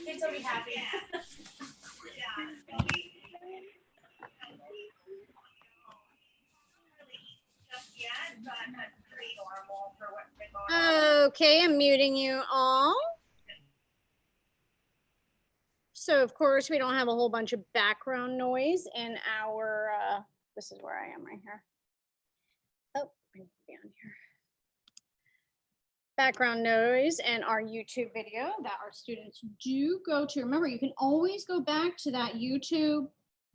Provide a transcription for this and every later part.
Kids will be happy. Okay, I'm muting you all. So of course we don't have a whole bunch of background noise in our, this is where I am right here. Oh, I need to be on here. Background noise and our YouTube video that our students do go to. Remember, you can always go back to that YouTube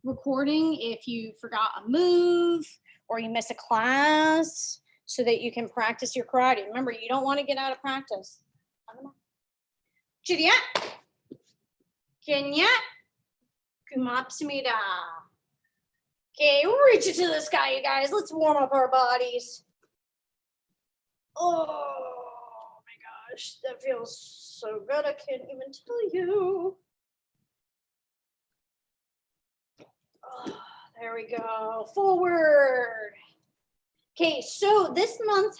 recording if you forgot a move or you miss a class so that you can practice your karate. Remember, you don't want to get out of practice. Juliet. Kenya. Kumapsamida. Okay, reach it to the sky, you guys. Let's warm up our bodies. Oh my gosh, that feels so good. I can't even tell you. Oh, there we go. Forward. Okay, so this month's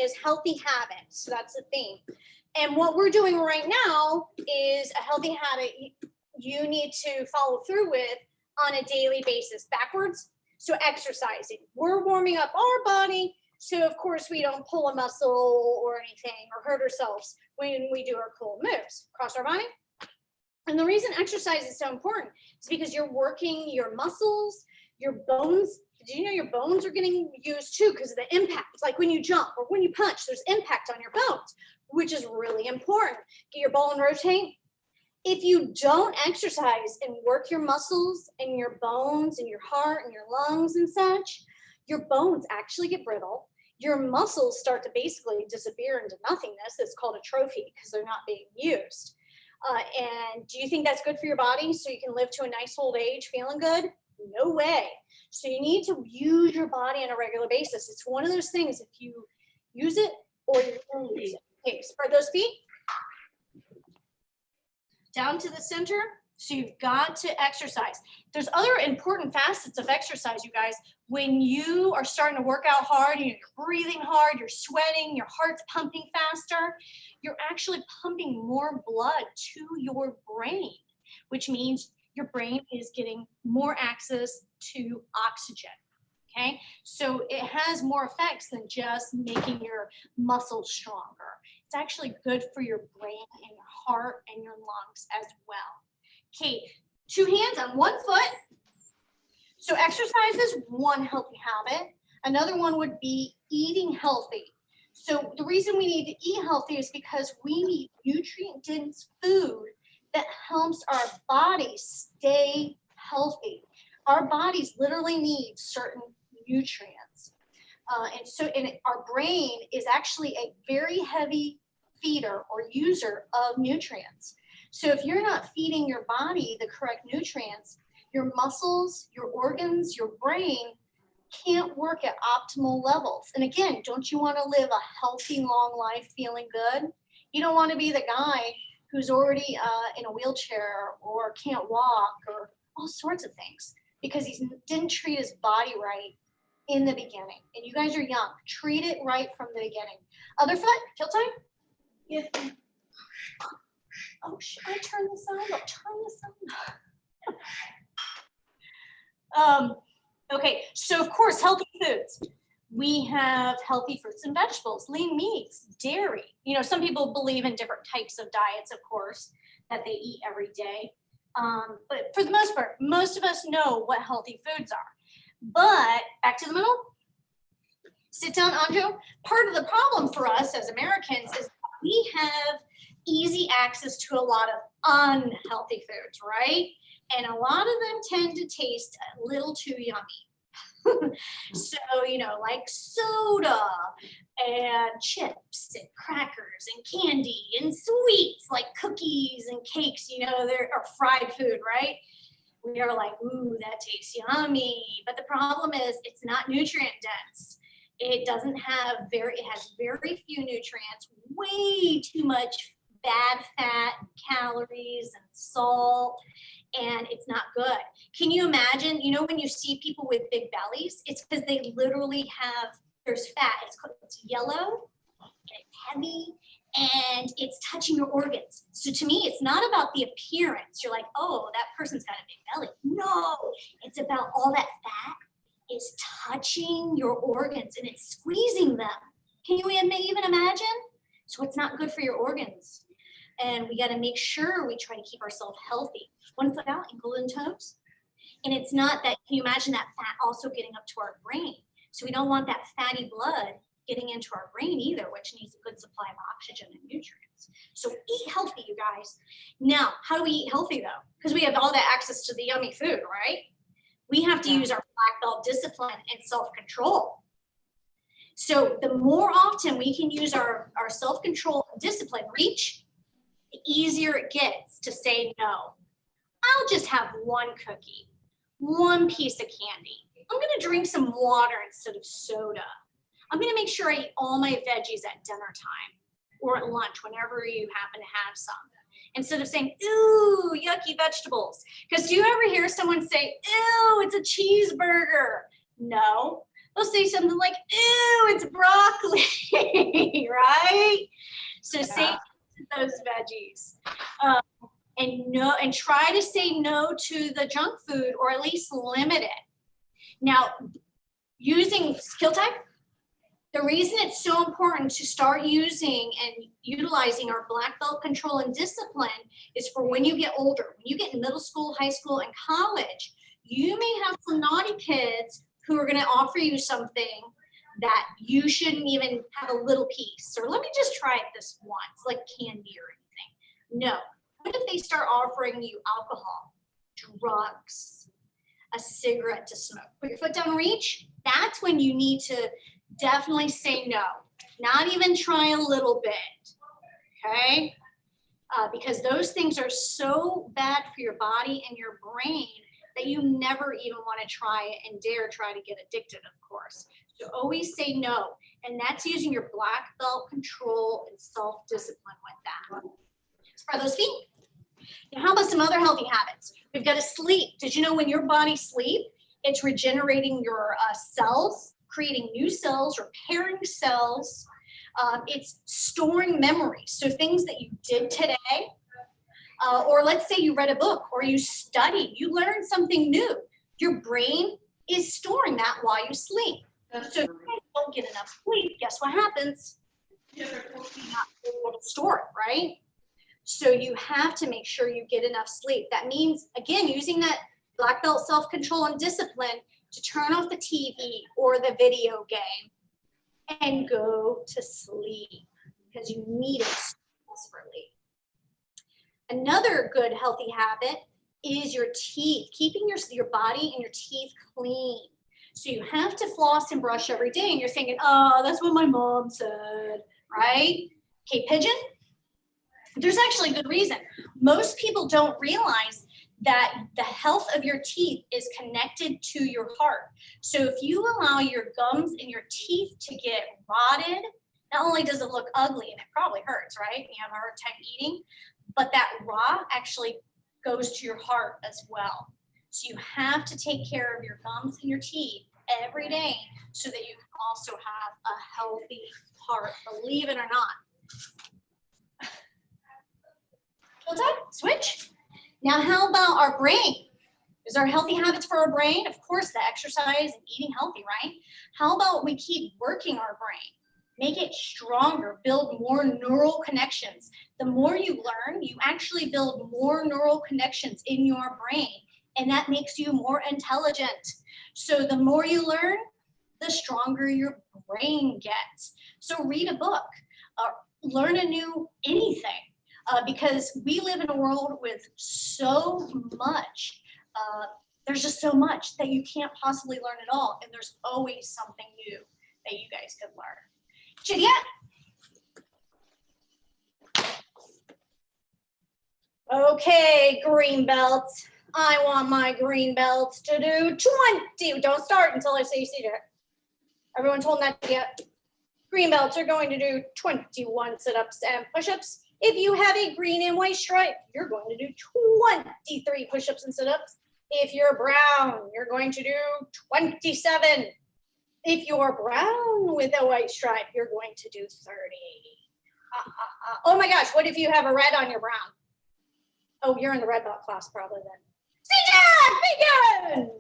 is healthy habits. So that's the theme. And what we're doing right now is a healthy habit you need to follow through with on a daily basis. Backwards. So exercising. We're warming up our body. So of course we don't pull a muscle or anything or hurt ourselves when we do our cool moves. Cross our body. And the reason exercise is so important is because you're working your muscles, your bones. Did you know your bones are getting used too because of the impact? It's like when you jump or when you punch, there's impact on your bones, which is really important. Get your ball and rotate. If you don't exercise and work your muscles and your bones and your heart and your lungs and such, your bones actually get brittle. Your muscles start to basically disappear into nothingness. It's called atrophy because they're not being used. And do you think that's good for your body so you can live to a nice old age feeling good? No way. So you need to use your body on a regular basis. It's one of those things, if you use it or you don't use it. Okay, spread those feet. Down to the center. So you've got to exercise. There's other important facets of exercise, you guys. When you are starting to work out hard, you're breathing hard, you're sweating, your heart's pumping faster, you're actually pumping more blood to your brain, which means your brain is getting more access to oxygen. Okay, so it has more effects than just making your muscles stronger. It's actually good for your brain and your heart and your lungs as well. Okay, 2 hands on 1 foot. So exercise is one healthy habit. Another one would be eating healthy. So the reason we need to eat healthy is because we need nutrient-dense food that helps our bodies stay healthy. Our bodies literally need certain nutrients. And our brain is actually a very heavy feeder or user of nutrients. So if you're not feeding your body the correct nutrients, your muscles, your organs, your brain can't work at optimal levels. And again, don't you want to live a healthy, long life feeling good? You don't want to be the guy who's already in a wheelchair or can't walk or all sorts of things because he didn't treat his body right in the beginning. And you guys are young. Treat it right from the beginning. Other foot, heel time? Yeah. Oh, should I turn this on? I'll turn this on. Okay, so of course, healthy foods. We have healthy fruits and vegetables, lean meats, dairy. You know, some people believe in different types of diets, of course, that they eat every day. But for the most part, most of us know what healthy foods are. But back to the middle. Sit down, Anjo. Part of the problem for us as Americans is we have easy access to a lot of unhealthy foods, right? And a lot of them tend to taste a little too yummy. So, you know, like soda and chips and crackers and candy and sweets like cookies and cakes, you know, they're fried food, right? We are like, ooh, that tastes yummy. But the problem is it's not nutrient dense. It has very few nutrients, way too much bad fat, calories, and salt, and it's not good. Can you imagine, you know, when you see people with big bellies, it's because they literally there's fat, it's yellow, it's heavy, and it's touching your organs. So to me, it's not about the appearance. You're like, oh, that person's got a big belly. No, it's about all that fat is touching your organs and it's squeezing them. Can you even imagine? So it's not good for your organs. And we got to make sure we try to keep ourselves healthy. 1 foot out, ankle and toes. And it's not that, can you imagine that fat also getting up to our brain? So we don't want that fatty blood getting into our brain either, which needs a good supply of oxygen and nutrients. So eat healthy, you guys. Now, how do we eat healthy though? Because we have all that access to the yummy food, right? We have to use our black belt discipline and self-control. So the more often we can use our self-control and discipline, reach, the easier it gets to say no. I'll just have one cookie, one piece of candy. I'm gonna drink some water instead of soda. I'm gonna make sure I eat all my veggies at dinner time or at lunch, whenever you happen to have some. Instead of saying, ooh, yucky vegetables. Because do you ever hear someone say, ew, it's a cheeseburger? No, they'll say something like, ew, it's broccoli, right? So say those veggies. And try to say no to the junk food, or at least limit it. Now, using skill type, the reason it's so important to start using and utilizing our black belt control and discipline is for when you get older. When you get in middle school, high school, and college, you may have some naughty kids who are going to offer you something that you shouldn't even have a little piece. Or let me just try it this once, like candy or anything. No. What if they start offering you alcohol, drugs, a cigarette to smoke? Put your foot down, reach. That's when you need to definitely say no. Not even try a little bit, okay? Because those things are so bad for your body and your brain that you never even want to try it and dare try to get addicted, of course. So always say no. And that's using your black belt control and self-discipline with that. Spread those feet. Now, how about some other healthy habits? We've got to sleep. Did you know when your body sleeps, it's regenerating your cells, creating new cells, repairing cells. It's storing memories. So things that you did today, or let's say you read a book or you studied, you learned something new. Your brain is storing that while you sleep. So if you don't get enough sleep, guess what happens? You're not able to store it, right? So you have to make sure you get enough sleep. That means, again, using that black belt self-control and discipline to turn off the TV or the video game and go to sleep because you need it desperately. Another good healthy habit is your teeth, keeping your body and your teeth clean. So you have to floss and brush every day, and you're thinking, oh, that's what my mom said, right? Okay, pigeon? There's actually a good reason. Most people don't realize that the health of your teeth is connected to your heart. So if you allow your gums and your teeth to get rotted, not only does it look ugly, and it probably hurts, right? You have a hard time eating, but that rot actually goes to your heart as well. So you have to take care of your gums and your teeth every day so that you can also have a healthy heart, believe it or not. Switch. Now, how about our brain? Is there healthy habits for our brain? Of course, the exercise and eating healthy, right? How about we keep working our brain? Make it stronger, build more neural connections. The more you learn, you actually build more neural connections in your brain, and that makes you more intelligent. So the more you learn, the stronger your brain gets. So read a book, learn a new anything. Because we live in a world with so much, there's just so much that you can't possibly learn it all. And there's always something new that you guys could learn. Juliet? Okay, green belts. I want my green belts to do 20. Don't start until I say you see it. Everyone's holding that yet? Green belts are going to do 21 sit-ups and push-ups. If you have a green and white stripe, you're going to do 23 push-ups and sit-ups. If you're brown, you're going to do 27. If you're brown with a white stripe, you're going to do 30. Oh my gosh, what if you have a red on your brown? Oh, you're in the red belt class probably then. Begin!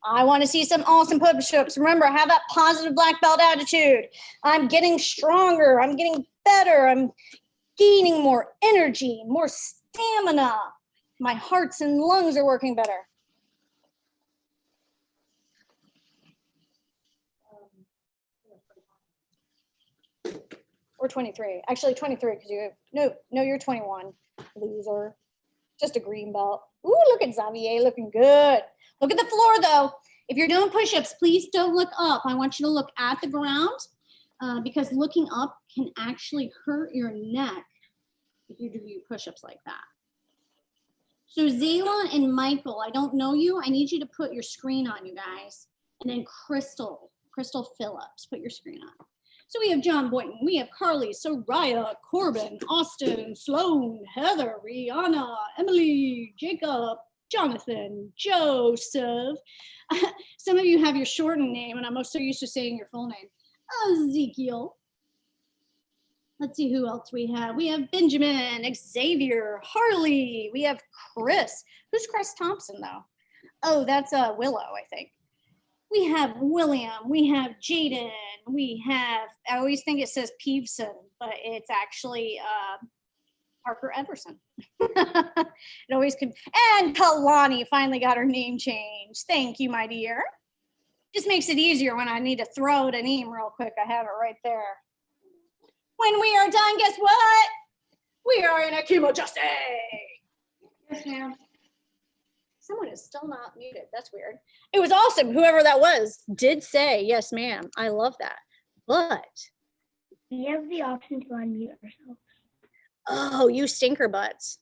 I want to see some awesome push-ups. Remember, have that positive black belt attitude. I'm getting stronger. I'm getting better. I'm gaining more energy, more stamina. My hearts and lungs are working better. Or 23. Actually, 23 because you have, no, you're 21. Loser. Just a green belt. Ooh, look at Xavier looking good. Look at the floor though. If you're doing push-ups, please don't look up. I want you to look at the ground because looking up can actually hurt your neck if you do push-ups like that. So Zayla and Michael, I don't know you. I need you to put your screen on, you guys. And then Crystal Phillips, put your screen on. So we have John Boynton, we have Carly, Soraya, Corbin, Austin, Sloan, Heather, Rihanna, Emily, Jacob, Jonathan, Joseph. Some of you have your shortened name, and I'm so used to saying your full name. Ezekiel. Let's see who else we have. We have Benjamin, Xavier, Harley. We have Chris. Who's Chris Thompson, though? Oh, that's Willow, I think. We have William. We have Jaden. We have, I always think it says Peevson, but it's actually Parker Everson. It always could. And Kalani finally got her name changed. Thank you, my dear. Just makes it easier when I need to throw out a name real quick. I have it right there. When we are done, guess what? We are in a Kimojaste. Yes, ma'am. Someone is still not muted. That's weird. It was awesome. Whoever that was did say, yes, ma'am. I love that. But we have the option to unmute ourselves. Oh, you stinker butts.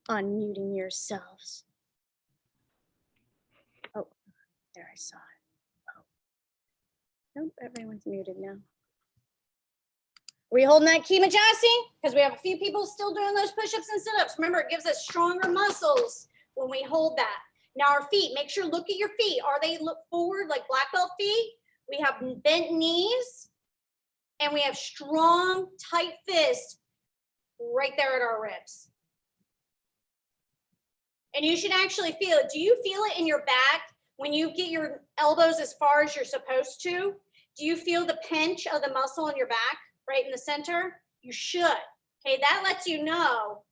Unmuting yourselves. Oh, there, I saw it. Oh. Nope, everyone's muted now. Are we holding that Kimojaste? Because we have a few people still doing those push-ups and sit-ups. Remember, it gives us stronger muscles when we hold that. Now our feet, make sure, look at your feet. Are they look forward like black belt feet? We have bent knees and we have strong, tight fists right there at our ribs. And you should actually feel it. Do you feel it in your back when you get your elbows as far as you're supposed to? Do you feel the pinch of the muscle in your back? Right in the center, you should. Okay, that lets you know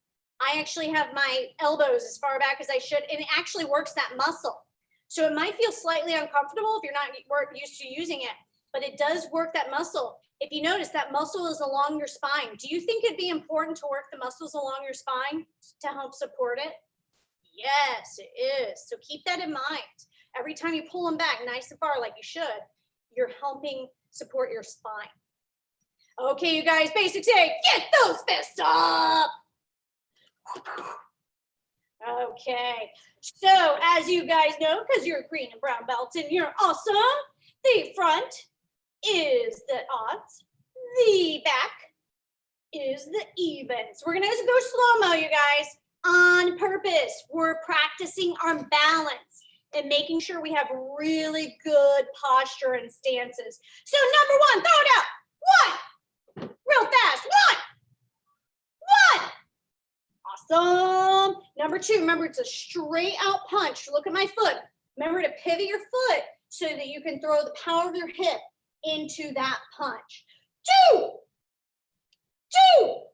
I actually have my elbows as far back as I should, and it actually works that muscle. So it might feel slightly uncomfortable if you're not used to using it, but it does work that muscle. If you notice, that muscle is along your spine. Do you think it'd be important to work the muscles along your spine to help support it? Yes, it is. So keep that in mind. Every time you pull them back nice and far like you should, you're helping support your spine. Okay, you guys, basic say, get those fists up. Okay, so as you guys know, because you're green and brown belts and you're awesome, the front is the odds, the back is the evens. We're gonna go slow-mo, you guys, on purpose. We're practicing our balance and making sure we have really good posture and stances. So number one, throw it out. One. Real fast. One. Awesome. Number two, remember it's a straight out punch. Look at my foot. Remember to pivot your foot so that you can throw the power of your hip into that punch. Two.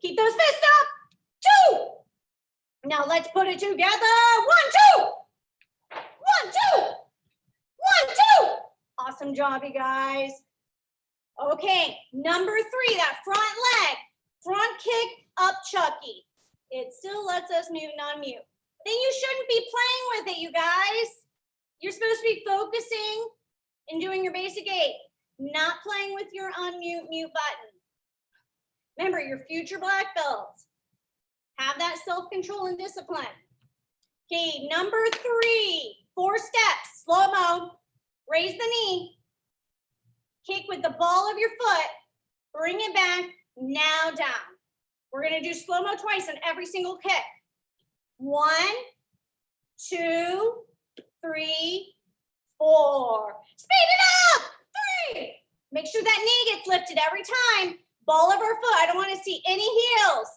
Keep those fists up. Two. Now let's put it together. 1, 2. 1, 2. 1, 2. Awesome job, you guys. Okay, number 3, that front leg, front kick up Chucky. It still lets us mute and unmute. Then you shouldn't be playing with it, you guys. You're supposed to be focusing and doing your basic 8, not playing with your unmute, mute button. Remember, your future black belts. Have that self-control and discipline. Okay, number 3, 4 steps, slow-mo, raise the knee. Kick with the ball of your foot, bring it back, now down. We're gonna do slow-mo twice on every single kick. 1, 2, 3, 4. Speed it up. 3, lifted every time. Ball of our foot. I don't want to see any heels.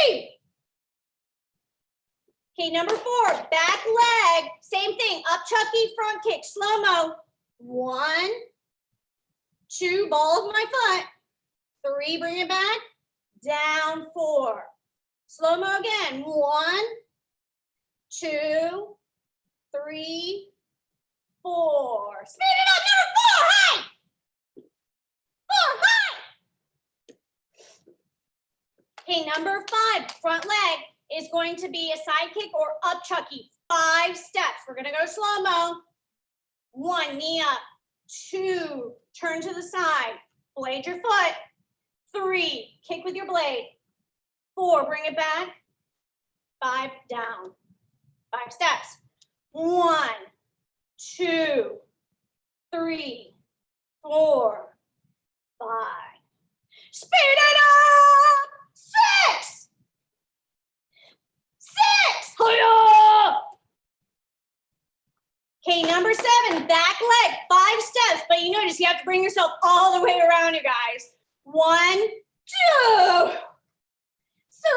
3. Okay, number 4, back leg. Same thing, up chucky, front kick, slow-mo. 1, 2, ball of my foot. 3, bring it back. Down, 4. Slow-mo again. 1, 2, 3, 4. Speed it up, number 4, high. 4, high. Okay, number 5, front leg is going to be a side kick or up chucky. 5 steps. We're gonna go slow-mo. 1, knee up. 2, turn to the side. Blade your foot. 3, kick with your blade. 4, bring it back. 5, down. 5 steps. 1, 2, 3, 4, 5. Speed it up. 6. 6. Hi-ya! Okay, number 7, back leg, 5 steps, but you notice you have to bring yourself all the way around, you guys. 1, 2,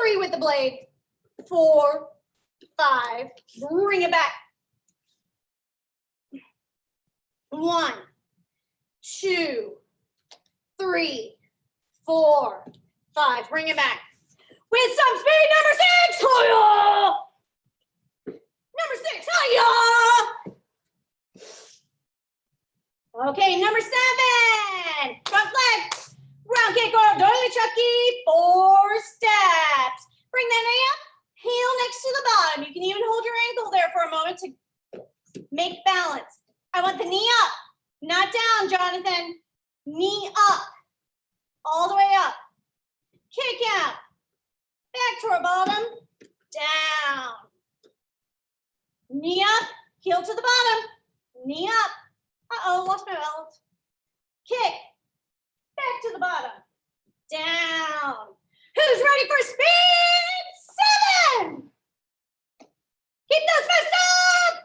3 with the blade. 4, 5, bring it back. 1, 2, 3, 4, 5, bring it back. With some speed, number 6, hi-ya! Number 6, hi-ya! Okay, number 7, front leg, round kick or dolly chucky, 4 steps. Bring that knee up, heel next to the bottom. You can even hold your ankle there for a moment to make balance. I want the knee up, not down, Jonathan. Knee up, all the way up. Kick out, back to our bottom, down. Knee up, heel to the bottom, knee up. Uh-oh, lost my balance. Kick, back to the bottom, down. Who's ready for speed? 7. Keep those fists up.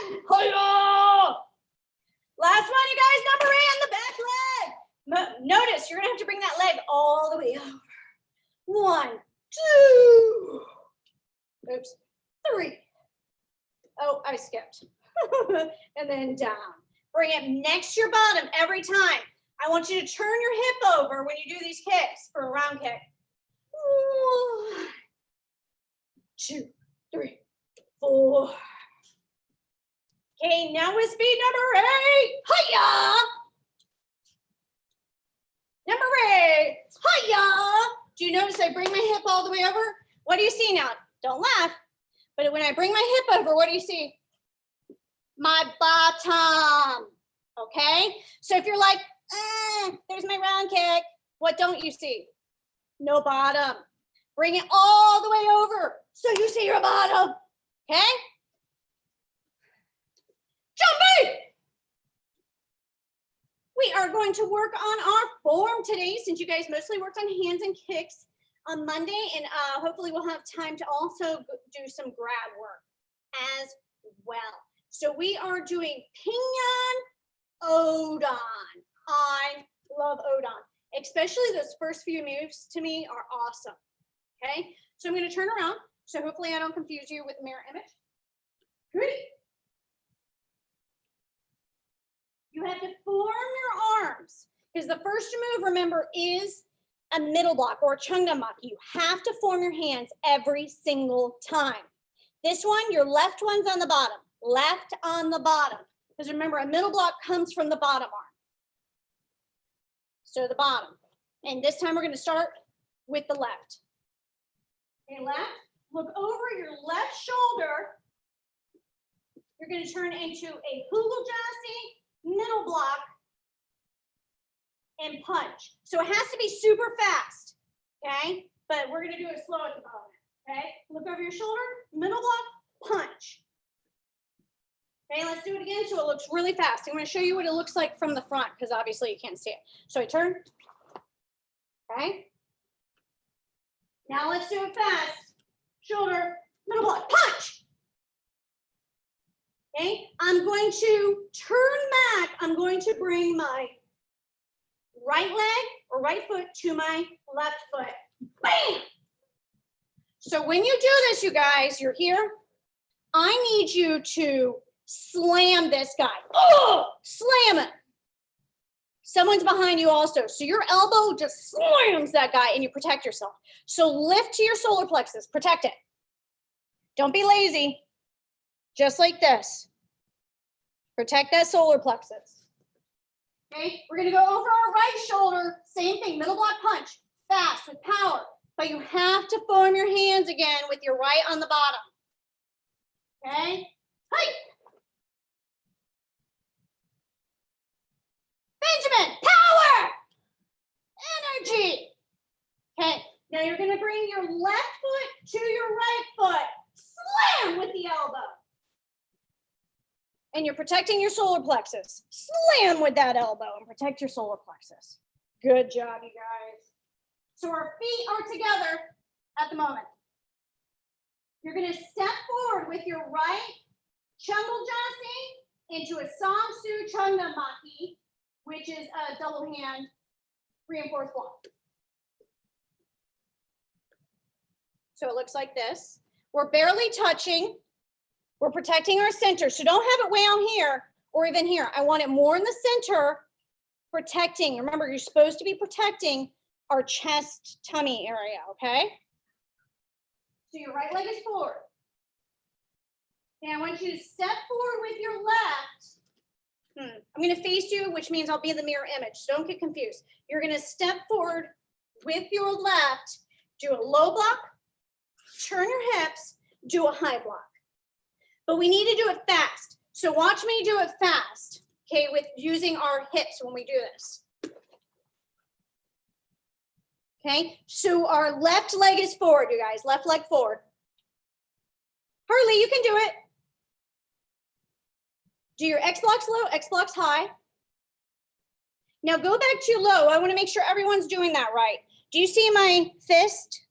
7. Hi-ya! Last one, you guys, number 8 on the back leg. Notice you're gonna have to bring that leg all the way over. 1, 2. Oops, 3. Oh, I skipped. And then down. Bring it next to your bottom every time. I want you to turn your hip over when you do these kicks for a round kick. 1, 2, 3, 4. Okay, now with speed, number 8. Hi-ya! Number 8. Hi-ya! Do you notice I bring my hip all the way over? What do you see now? Don't laugh. But when I bring my hip over, what do you see? My bottom. Okay? So if you're like, there's my round kick, what don't you see? No bottom. Bring it all the way over so you see your bottom. Okay? Jumpy! We are going to work on our form today since you guys mostly worked on hands and kicks on Monday, and hopefully we'll have time to also do some grab work as well. So we are doing Pinion Odon. I love Odon, especially those first few moves to me are awesome. Okay, so I'm going to turn around. So hopefully I don't confuse you with the mirror image. Ready? You have to form your arms because the first move, remember, is a middle block or a Chungdamaki. You have to form your hands every single time. This one, your left one's on the bottom. Left on the bottom. Because remember, a middle block comes from the bottom arm. So the bottom. And this time we're going to start with the left. Okay, left. Look over your left shoulder. You're going to turn into a Hugel-Jasi middle block and punch. So it has to be super fast, okay? But we're going to do it slow at the moment, okay? Look over your shoulder, middle block, punch. Okay, let's do it again so it looks really fast. I'm going to show you what it looks like from the front because obviously you can't see it. So I turn, okay? Now let's do it fast. Shoulder, middle block, punch. Okay, I'm going to turn back. I'm going to bring my right leg or right foot to my left foot. Bam! So when you do this, you guys, you're here. I need you to slam this guy. Oh, slam it. Someone's behind you also. So your elbow just slams that guy and you protect yourself. So lift to your solar plexus, protect it. Don't be lazy. Just like this. Protect that solar plexus. Okay, we're gonna go over our right shoulder. Same thing, middle block punch, fast with power. But you have to form your hands again with your right on the bottom. Okay, hey. Benjamin, power, energy. Okay, now you're gonna bring your left foot to your right foot. Slam with the elbow. And you're protecting your solar plexus. Slam with that elbow and protect your solar plexus. Good job, you guys. So our feet are together at the moment. You're gonna step forward with your right Changaljasi into a Samsu Changamaki, which is a double hand reinforced block. So it looks like this. We're barely touching. We're protecting our center. So don't have it way on here or even here. I want it more in the center, protecting. Remember, you're supposed to be protecting our chest, tummy area, okay? So your right leg is forward. And I want you to step forward with your left. I'm gonna face you, which means I'll be in the mirror image. So don't get confused. You're gonna step forward with your left, do a low block, turn your hips, do a high block. But we need to do it fast. So watch me do it fast, okay, with using our hips when we do this. Okay, so our left leg is forward, you guys, left leg forward. Harley, you can do it. Do your X blocks low, X blocks high. Now go back to low. I want to make sure everyone's doing that right. Do you see my fist?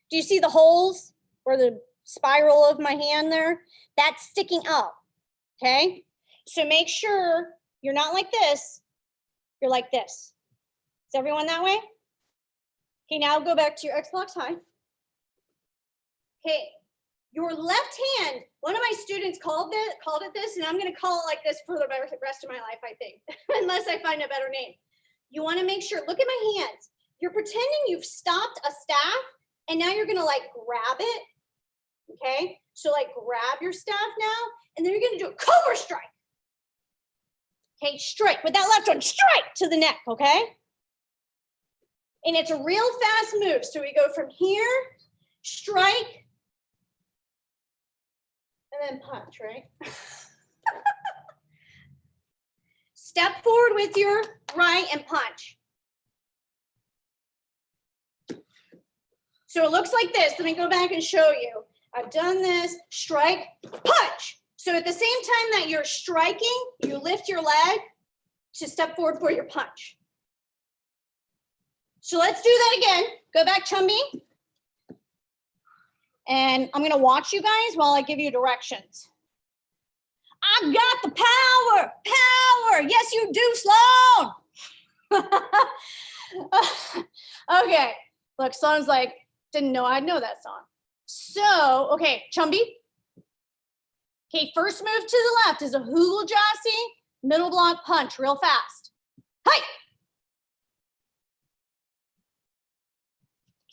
Do you see the holes or the spiral of my hand there? That's sticking up, okay? So make sure you're not like this, you're like this. Is everyone that way? Okay, now go back to your X blocks high. Okay, your left hand, one of my students called it this, and I'm gonna call it like this for the rest of my life, I think, unless I find a better name. You wanna make sure, look at my hands. You're pretending you've stopped a staff, and now you're gonna like grab it, okay? So like grab your staff now, and then you're gonna do a cobra strike. Okay, strike with that left one, strike to the neck, okay? And it's a real fast move. So we go from here, strike, and then punch, right? Step forward with your right and punch. So it looks like this. Let me go back and show you. I've done this, strike, punch. So at the same time that you're striking, you lift your leg to step forward for your punch. So let's do that again. Go back, Chumby. And I'm gonna watch you guys while I give you directions. I've got the power, power. Yes, you do, Sloan. Okay, look, Sloan's like, didn't know I'd know that song. So, okay, Chumby. Okay, first move to the left is a Hugeljasi, middle block punch, real fast. Hi.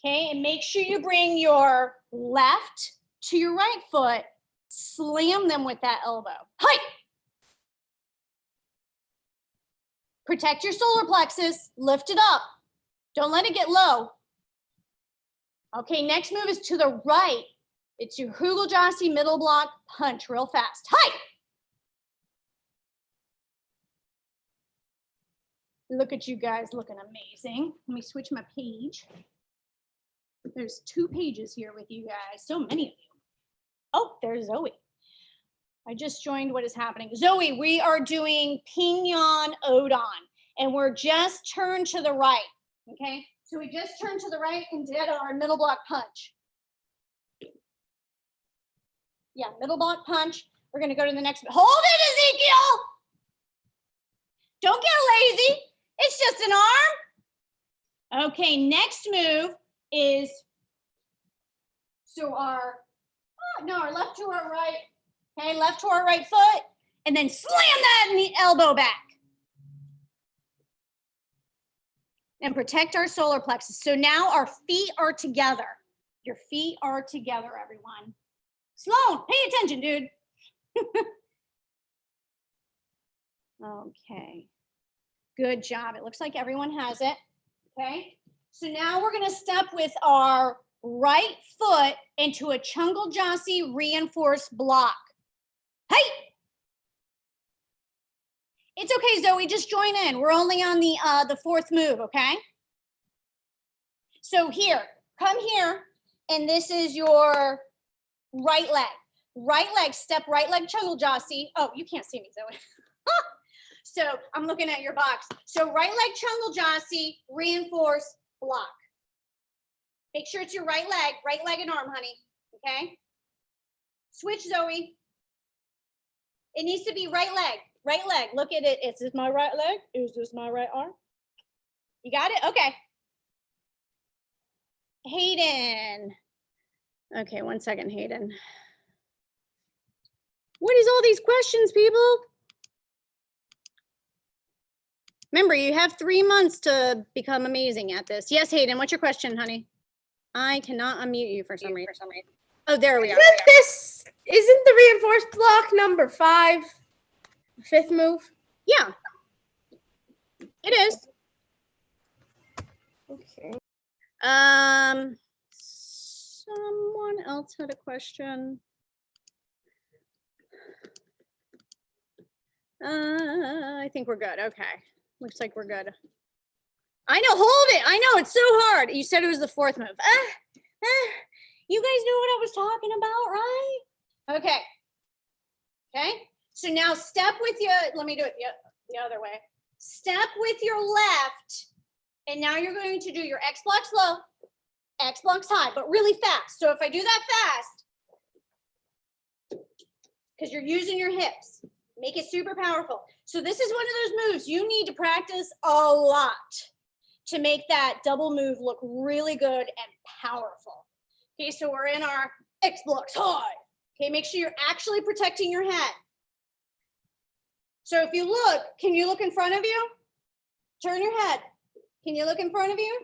Okay, and make sure you bring your left to your right foot, slam them with that elbow. Hi. Protect your solar plexus, lift it up. Don't let it get low. Okay, next move is to the right. It's your Hugeljasi middle block punch real fast. Hi. Look at you guys looking amazing. Let me switch my page. There's 2 pages here with you guys. So many of you. Oh, there's Zoe. I just joined. What is happening? Zoe, we are doing Pingyan Odon, and we're just turned to the right. Okay, so we just turned to the right and did our middle block punch. Yeah, middle block punch. We're going to go to the next. Hold it, Ezekiel. Don't get lazy. It's just an arm. Okay, next move is, so our left to our right. Okay, left to our right foot, and then slam that knee, elbow back. And protect our solar plexus. So now our feet are together. Your feet are together, everyone. Sloan, pay attention, dude. Okay, good job. It looks like everyone has it, okay? So now we're gonna step with our right foot into a Chungal Jasi reinforced block. Hey! It's okay, Zoe, just join in. We're only on the fourth move, okay? So here, come here, and this is your right leg. Right leg, step right leg Chungal Jasi. Oh, you can't see me, Zoe. So I'm looking at your box. So right leg Chungal Jasi, reinforce block. Make sure it's your right leg and arm, honey, okay? Switch, Zoe. It needs to be right leg. Right leg, look at it. Is this my right leg? Is this my right arm? You got it? Okay. Hayden. Okay, 1 second, Hayden. What is all these questions, people? Remember, you have 3 months to become amazing at this. Yes, Hayden, what's your question, honey? I cannot unmute you for some reason. Oh, there we are. Isn't the reinforced block number 5? Fifth move? Yeah, it is. Okay. Someone else had a question. I think we're good. Okay, looks like we're good. I know, hold it. I know, it's so hard. You said it was the fourth move. You guys know what I was talking about, right? Okay. Okay. So now step with your, let me do it the other way. Step with your left, and now you're going to do your X blocks low, X blocks high, but really fast. So if I do that fast, because you're using your hips, make it super powerful. So this is one of those moves you need to practice a lot to make that double move look really good and powerful. Okay, so we're in our X blocks high. Okay, make sure you're actually protecting your head. So if you look, can you look in front of you? Turn your head. Can you look in front of you?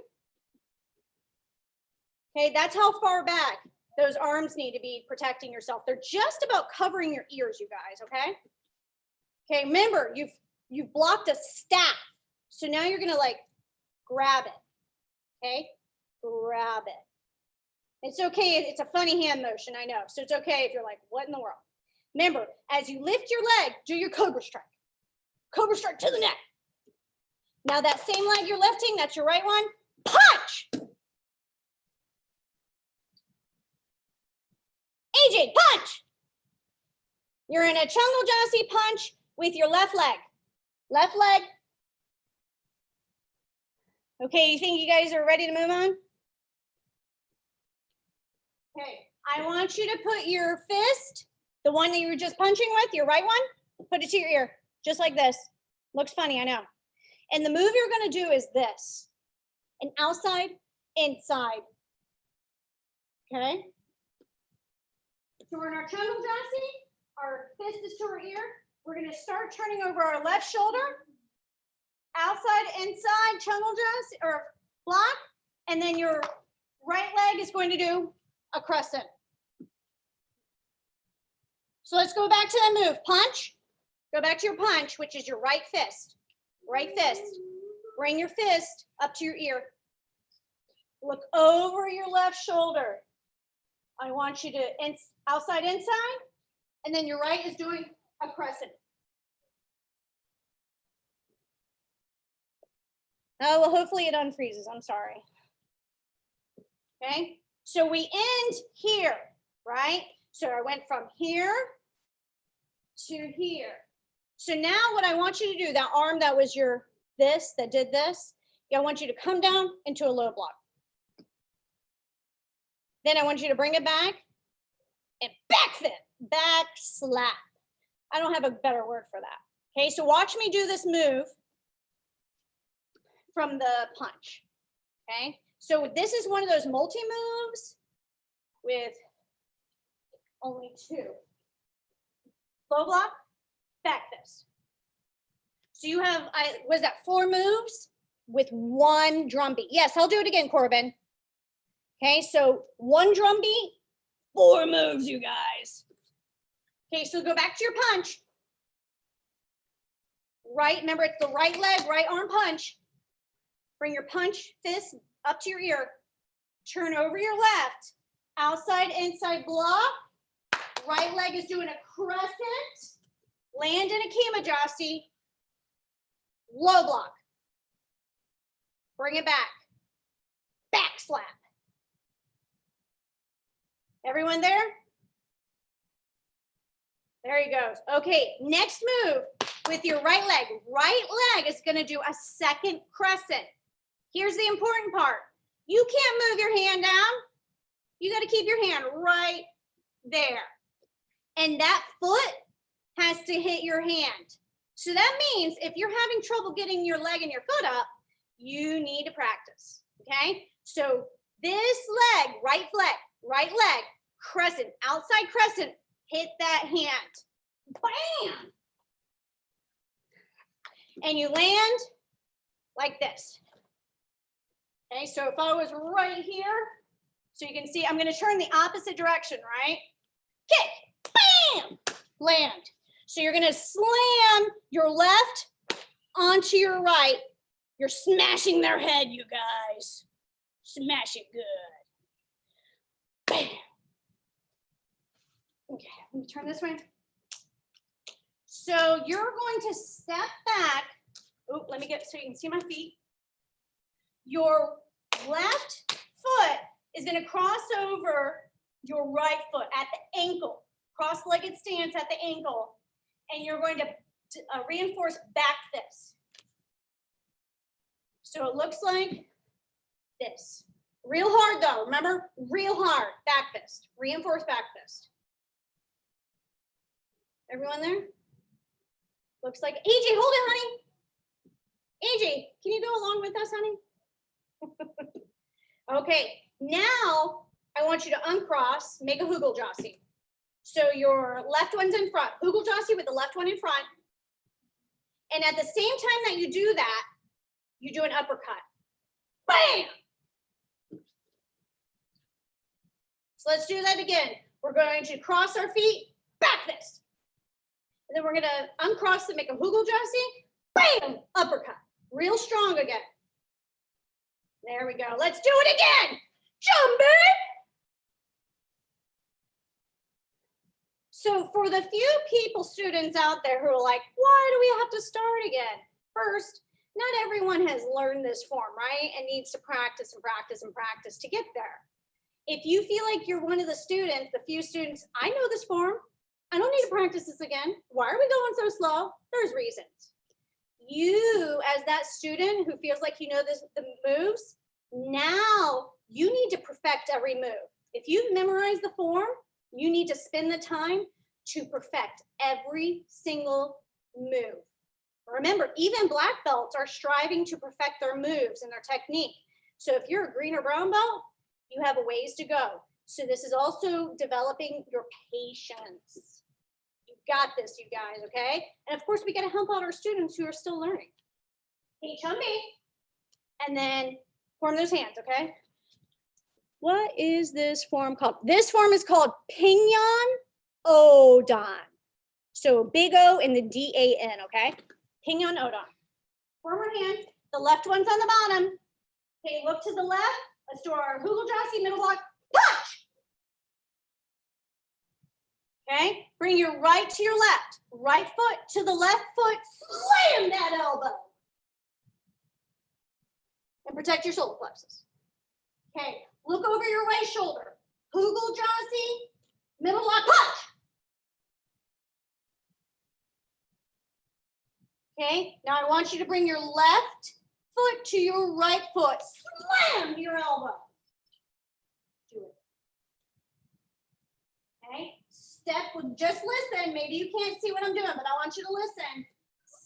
Okay, that's how far back those arms need to be protecting yourself. They're just about covering your ears, you guys, okay? Okay, remember, you've blocked a staff. So now you're gonna like grab it, okay? Grab it. It's okay, it's a funny hand motion, I know. So it's okay if you're like, what in the world? Remember, as you lift your leg, do your Cobra Strike. Cobra Strike to the neck. Now that same leg you're lifting, that's your right one, punch! AJ, punch! You're in a Chungal Jasi punch with your left leg. Left leg. Okay, you think you guys are ready to move on? Okay, I want you to put your fist, the one that you were just punching with, your right one, put it to your ear, just like this. Looks funny, I know. And the move you're gonna do is this, an outside, inside, okay? So we're in our Chungal Jasi, our fist is to our ear. We're gonna start turning over our left shoulder, outside, inside, Chungal Jasi, or block, and then your right leg is going to do a crescent. So let's go back to that move, punch. Go back to your punch, which is your right fist. Right fist. Bring your fist up to your ear. Look over your left shoulder. I want you to outside, inside, and then your right is doing a crescent. Oh, well, hopefully it unfreezes. I'm sorry. Okay, so we end here, right? So I went from here to here. So now what I want you to do, that arm that was your this, that did this, I want you to come down into a low block. Then I want you to bring it back and back fit, back slap. I don't have a better word for that. Okay, so watch me do this move. from the punch. Okay, so this is one of those multi-moves with only two. Low block, back fist. So you have, was that 4 moves with 1 drum beat? Yes, I'll do it again, Corbin. Okay, so 1 drum beat, 4 moves, you guys. Okay, so go back to your punch. Right, remember it's the right leg, right arm punch. Bring your punch fist up to your ear. Turn over your left. Outside, inside block. Right leg is doing a crescent. Land in a Kimajasi. Low block. Bring it back. Back slap. Everyone there? There he goes. Okay, next move with your right leg. Right leg is going to do a second crescent. Here's the important part. You can't move your hand down. You got to keep your hand right there. And that foot has to hit your hand. So that means if you're having trouble getting your leg and your foot up, you need to practice, okay? So this leg, right leg, crescent, outside crescent, hit that hand. Bam! And you land like this. Okay, so if I was right here, so you can see, I'm gonna turn the opposite direction, right? Kick, bam, land. So you're gonna slam your left onto your right. You're smashing their head, you guys. Smash it good. Bam. Okay, let me turn this way. So you're going to step back. Oh, let me get so you can see my feet. Your left foot is going to cross over your right foot at the ankle, cross-legged stance at the ankle, and you're going to reinforce back fist. So it looks like this. Real hard though, remember? Real hard, back fist, reinforce back fist. Everyone there? Looks like, AJ, hold it, honey. AJ, can you go along with us, honey? Okay, now I want you to uncross, make a Hugel Jossie. So your left one's in front, Hugel Jossie with the left one in front. And at the same time that you do that, you do an uppercut. Bam! So let's do that again. We're going to cross our feet, back fist. And then we're going to uncross and make a Hugel Jossie. Bam! Uppercut. Real strong again. There we go. Let's do it again. Jump it. So for the few people, students out there who are like, why do we have to start again? First, not everyone has learned this form, right? And needs to practice and practice and practice to get there. If you feel like you're one of the students, the few students, I know this form. I don't need to practice this again. Why are we going so slow? There's reasons. You, as that student who feels like you know the moves, now you need to perfect every move. If you've memorized the form, you need to spend the time to perfect every single move. Remember, even black belts are striving to perfect their moves and their technique. So if you're a green or brown belt, you have a ways to go. So this is also developing your patience. You've got this, you guys, okay? And of course, we got to help out our students who are still learning. Hey, Chumby. And then form those hands, okay? What is this form called? This form is called Pinyon Odon. So big O and the D-A-N, okay? Pinyon Odon. Form our hands. The left one's on the bottom. Okay, look to the left. Let's do our Hugel Jossie, middle block, punch. Okay, bring your right to your left. Right foot to the left foot. Slam that elbow. And protect your solar plexus. Okay, look over your right shoulder. Hugel Jossie, middle block, punch. Okay, now I want you to bring your left foot to your right foot. Slam your elbow. Do it. Okay, step with, just listen. Maybe you can't see what I'm doing, but I want you to listen.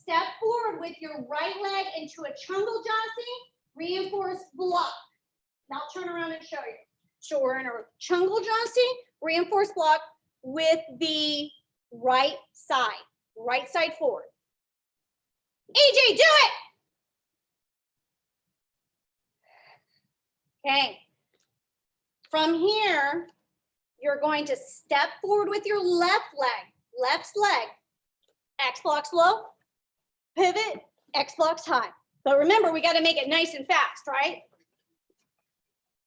step forward with your right leg into a chungal jasi, reinforced block. Now I'll turn around and show you. So we're in a chungal jasi, reinforced block with the right side forward. AJ, do it. Okay. From here, you're going to step forward with your left leg, X blocks low, pivot, X blocks high. But remember, we got to make it nice and fast, right?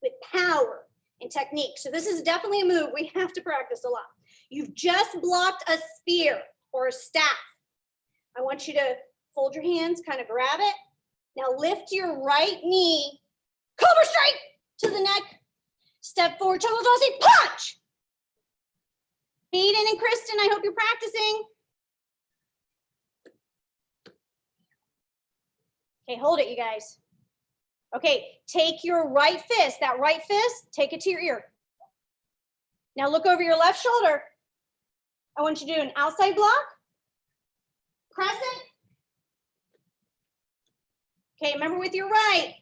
With power and technique. So this is definitely a move we have to practice a lot. You've just blocked a spear or a staff. I want you to fold your hands, kind of grab it. Now lift your right knee, cobra strike to the neck. Step forward, chungal jasi, punch. Hayden and Kristen, I hope you're practicing. Okay, hold it, you guys. Okay, take your right fist, take it to your ear. Now look over your left shoulder. I want you to do an outside block, crescent. Okay, remember with your right.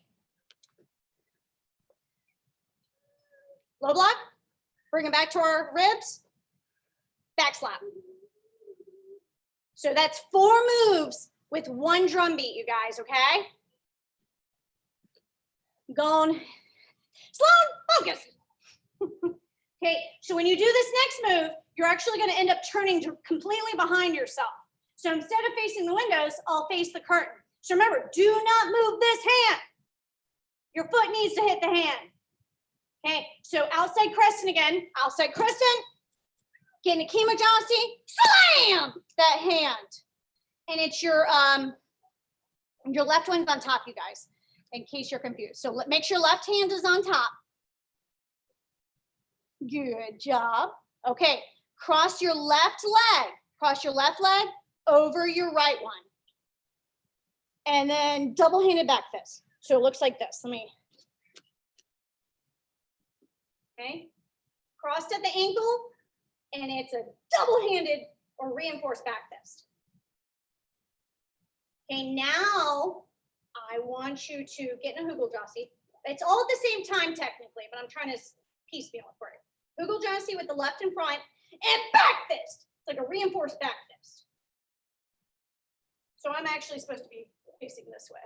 Low block, bring it back to our ribs, back slap. So that's 4 moves with 1 drum beat, you guys, okay? Gone. Sloan, focus. Okay, so when you do this next move, you're actually gonna end up turning completely behind yourself. So instead of facing the windows, I'll face the curtain. So remember, do not move this hand. Your foot needs to hit the hand. Okay, so outside crescent again, outside crescent, get into Kima jasi, slam that hand. And it's your left one's on top, you guys, in case you're confused. So make sure left hand is on top. Good job. Okay, cross your left leg over your right one. And then double-handed back fist. So it looks like this. Okay, crossed at the ankle, and it's a double-handed or reinforced back fist. Okay, now I want you to get in a hugel jasi. It's all at the same time technically, but I'm trying to piecemeal it for you. Hugel jasi with the left in front and back fist. It's like a reinforced back fist. So I'm actually supposed to be facing this way.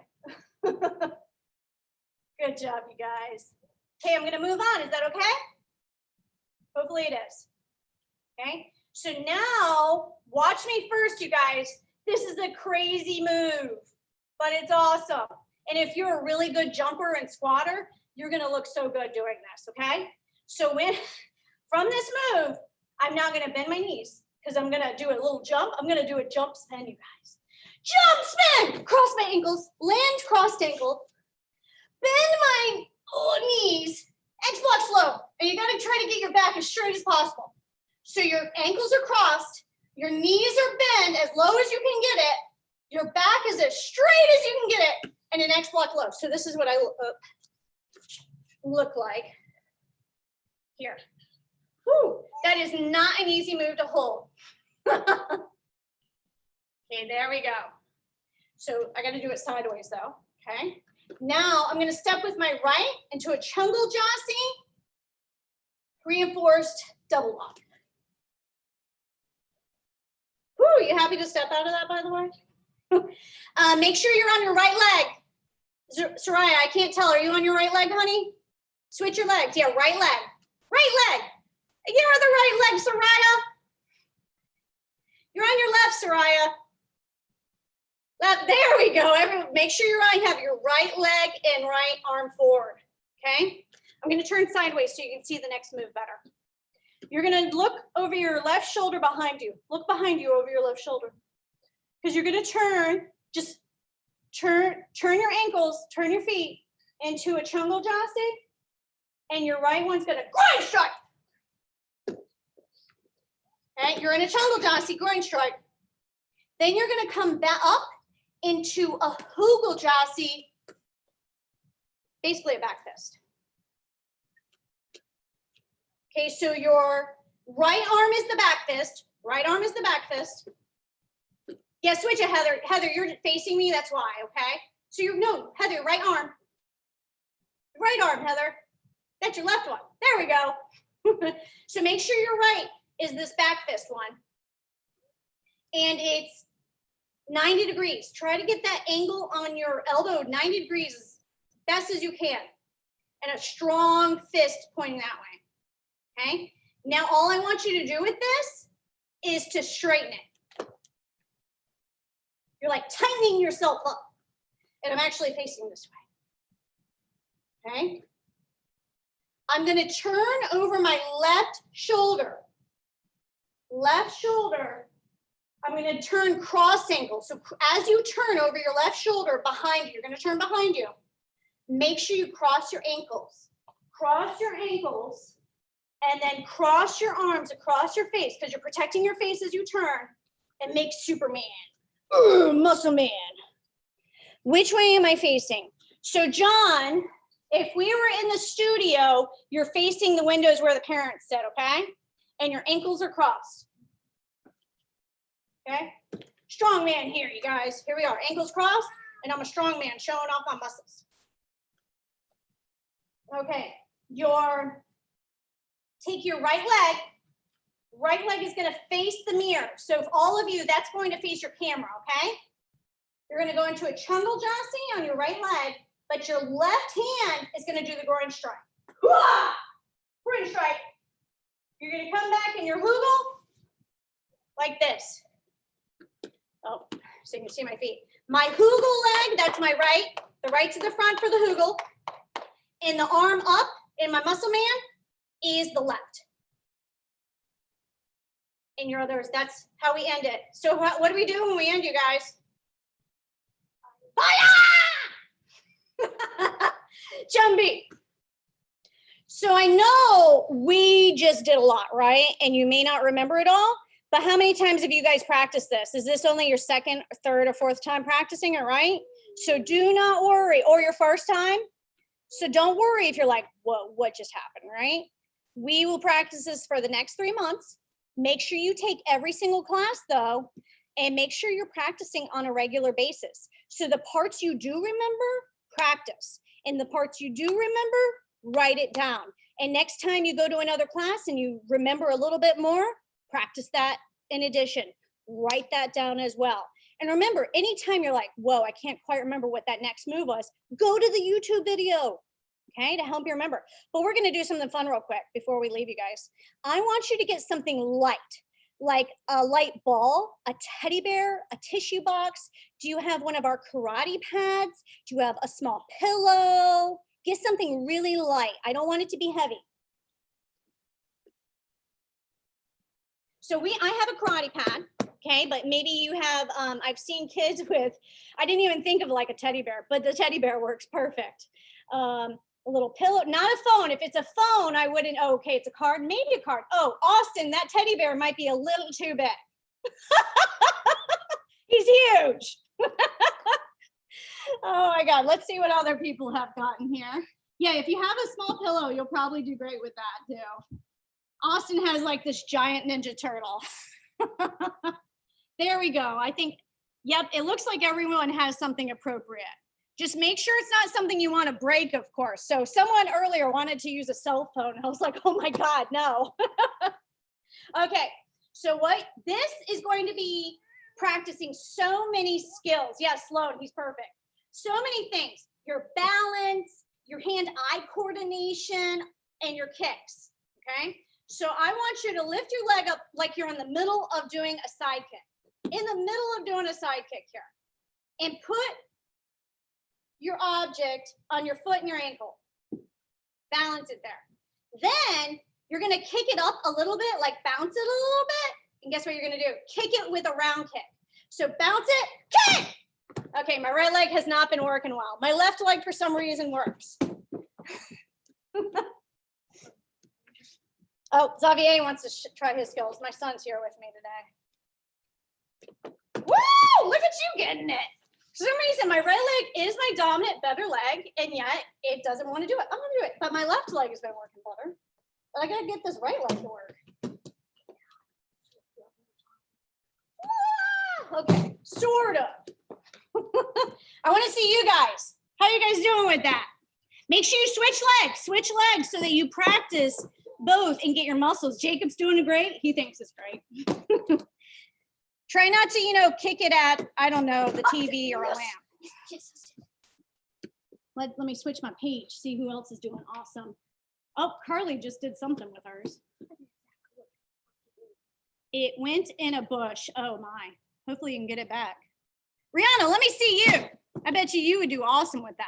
Good job, you guys. Okay, I'm gonna move on. Is that okay? Hopefully it is. Okay, so now watch me first, you guys. This is a crazy move, but it's awesome. And if you're a really good jumper and squatter, you're gonna look so good doing this, okay? So from this move, I'm now gonna bend my knees because I'm gonna do a little jump. I'm gonna do a jump spin, you guys. Jump spin, cross my ankles, land crossed ankle, bend my knees, X block slow. And you gotta try to get your back as straight as possible. So your ankles are crossed, your knees are bent as low as you can get it, your back is as straight as you can get it, and an X block low. So this is what I look like here. Whew, that is not an easy move to hold. Okay, there we go. So I gotta do it sideways though, okay? Now I'm gonna step with my right into a chungal jasi, reinforced double lock. Whew, you happy to step out of that, by the way? Make sure you're on your right leg. Soraya, I can't tell. Are you on your right leg, honey? Switch your legs. Yeah, right leg. Right leg. You're on the right leg, Soraya. You're on your left, Soraya. Left. There we go. Everyone, make sure you have your right leg and right arm forward. Okay? I'm going to turn sideways so you can see the next move better. You're going to look over your left shoulder behind you. Look behind you over your left shoulder. Because you're going to turn, just turn your ankles, turn your feet into a chungal jasi, and your right one's going to groin strike. Okay, you're in a chungal jasi, groin strike. Then you're going to come back up into a hugel jasi, basically a back fist. Okay, so your right arm is the back fist, right arm is the back fist. Yeah, switch it, Heather. Heather, you're facing me, that's why, okay? So no, Heather, right arm. Right arm, Heather. That's your left one. There we go. So make sure your right is this back fist one. And it's 90 degrees. Try to get that angle on your elbow 90 degrees as best as you can. And a strong fist pointing that way, okay? Now, all I want you to do with this is to straighten it. You're like tightening yourself up. And I'm actually facing this way, okay? I'm gonna turn over my left shoulder. Left shoulder. I'm gonna turn cross ankle. So as you turn over your left shoulder behind you, you're gonna turn behind you. Make sure you cross your ankles. Cross your ankles and then cross your arms across your face because you're protecting your face as you turn and make Superman. Muscle man. Which way am I facing? So John, if we were in the studio, you're facing the windows where the parents sit, okay? And your ankles are crossed. Okay? Strong man here, you guys. Here we are, ankles crossed, and I'm a strong man showing off my muscles. Okay, take your right leg is gonna face the mirror. So if all of you, that's going to face your camera, okay? You're gonna go into a chungal jasi on your right leg, but your left hand is gonna do the groin strike. Groin strike. You're gonna come back in your hugel like this. Oh, so you can see my feet. My hugel leg, that's my right. The right to the front for the hugel. And the arm up in my muscle man is the left. And your others, that's how we end it. So what do we do when we end, you guys? Jumpy. So I know we just did a lot, right? And you may not remember it all, but how many times have you guys practiced this? Is this only your second, third, or fourth time practicing it, right? So do not worry, or your first time. So don't worry if you're like, what just happened, right? We will practice this for the next 3 months. Make sure you take every single class though, and make sure you're practicing on a regular basis. So the parts you do remember, practice. And the parts you do remember, write it down. And next time you go to another class and you remember a little bit more, practice that in addition. Write that down as well. And remember, anytime you're like, whoa, I can't quite remember what that next move was, go to the YouTube video, okay, to help you remember. But we're gonna do something fun real quick before we leave you guys. I want you to get something light, like a light ball, a teddy bear, a tissue box. Do you have one of our karate pads? Do you have a small pillow? Get something really light. I don't want it to be heavy. So I have a karate pad, okay, but maybe you have, I've seen kids with, I didn't even think of like a teddy bear, but the teddy bear works perfect. A little pillow, not a phone. If it's a phone, I wouldn't, oh, okay, it's a card, maybe a card. Oh, Austin, that teddy bear might be a little too big. He's huge. Oh my God, let's see what other people have gotten here. Yeah, if you have a small pillow, you'll probably do great with that too. Austin has like this giant Ninja Turtle. There we go. I think, yep, it looks like everyone has something appropriate. Just make sure it's not something you want to break, of course. So someone earlier wanted to use a cell phone. I was like, oh my God, no. Okay, so this is going to be practicing so many skills. Yes, Sloan, he's perfect. So many things, your balance, your hand-eye coordination, and your kicks, okay? So I want you to lift your leg up like you're in the middle of doing a side kick. In the middle of doing a side kick here. And put your object on your foot and your ankle. Balance it there. Then you're gonna kick it up a little bit, like bounce it a little bit. And guess what you're gonna do? Kick it with a round kick. So bounce it, kick! Okay, my right leg has not been working well. My left leg for some reason works. Oh, Xavier wants to try his skills. My son's here with me today. Woo! Look at you getting it. For some reason, my right leg is my dominant, better leg, and yet it doesn't want to do it. I'm gonna do it, but my left leg has been working better. But I gotta get this right leg to work. okay, sort of. I want to see you guys. How you guys doing with that? Make sure you switch legs so that you practice both and get your muscles. Jacob's doing great. He thinks it's great. Try not to, kick it at, I don't know, the TV or a lamp. Let me switch my page, see who else is doing awesome. Oh, Carly just did something with hers. It went in a bush. Oh my. Hopefully you can get it back. Rihanna, let me see you. I bet you would do awesome with that.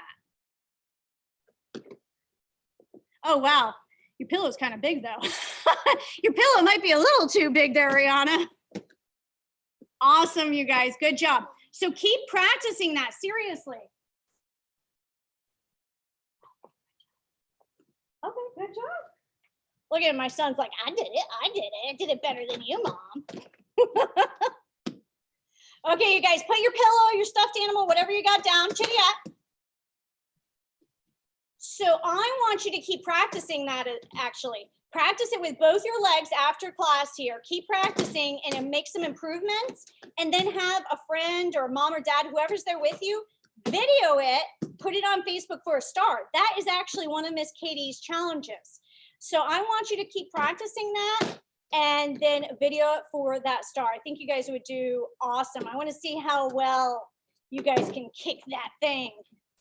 Oh, wow. Your pillow's kind of big though. Your pillow might be a little too big there, Rihanna. Awesome, you guys. Good job. So keep practicing that, seriously. Okay, good job. Look at my son's like, I did it better than you, Mom. Okay, you guys, put your pillow, your stuffed animal, whatever you got down, chitty at. So I want you to keep practicing that, actually. Practice it with both your legs after class here. Keep practicing and make some improvements, and then have a friend or mom or dad, whoever's there with you, video it, put it on Facebook for a star. That is actually one of Miss Katie's challenges. So I want you to keep practicing that and then video it for that star. I think you guys would do awesome. I want to see how well you guys can kick that thing.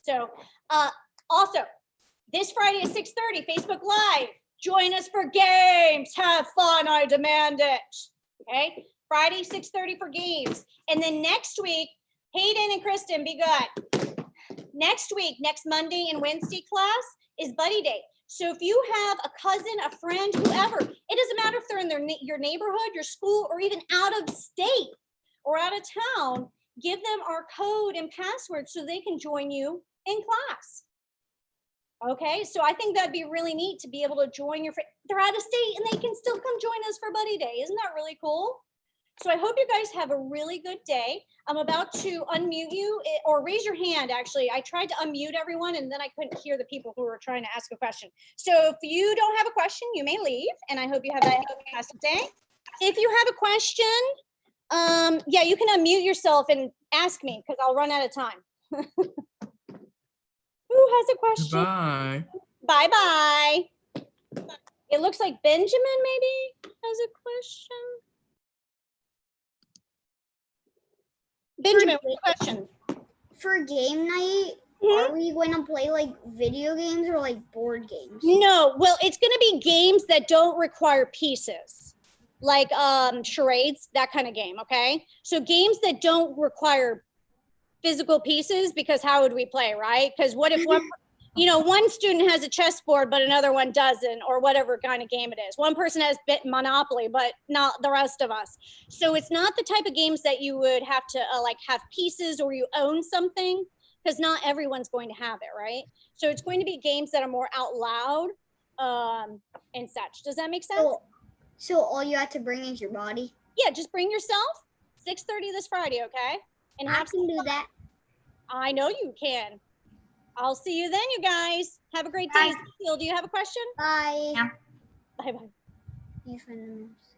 So also, this Friday at 6:30, Facebook Live. Join us for games. Have fun, I demand it. Okay, Friday, 6:30 for games. And then next week, Hayden and Kristen, be good. Next week, next Monday and Wednesday class is buddy day. So if you have a cousin, a friend, whoever, it doesn't matter if they're in your neighborhood, your school, or even out of state or out of town, give them our code and password so they can join you in class. Okay, so I think that'd be really neat to be able to join your friend. They're out of state and they can still come join us for buddy day. Isn't that really cool? So I hope you guys have a really good day. I'm about to unmute you or raise your hand. Actually, I tried to unmute everyone and then I couldn't hear the people who were trying to ask a question. So if you don't have a question, you may leave, and I hope you have a fantastic day. If you have a question, yeah, you can unmute yourself and ask me because I'll run out of time. Who has a question? Bye. Bye-bye. It looks like Benjamin maybe has a question. Benjamin, what's the question? For game night, are we going to play like video games or like board games? No, well, it's going to be games that don't require pieces, like charades, that kind of game, okay? So games that don't require physical pieces, because how would we play, right? Because what if one student has a chessboard, but another one doesn't, or whatever kind of game it is. One person has Monopoly, but not the rest of us. So it's not the type of games that you would have to have pieces or you own something, because not everyone's going to have it, right? So it's going to be games that are more out loud and such. Does that make sense? So all you have to bring is your body? Yeah, just bring yourself. 6:30 this Friday, okay? And I can do that. I know you can. I'll see you then, you guys. Have a great day. Ezekiel, do you have a question? Bye. Yeah. Bye-bye. You find the mouse.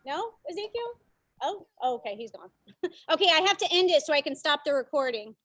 No, Ezekiel? Oh, okay, he's gone. Okay, I have to end it so I can stop the recording.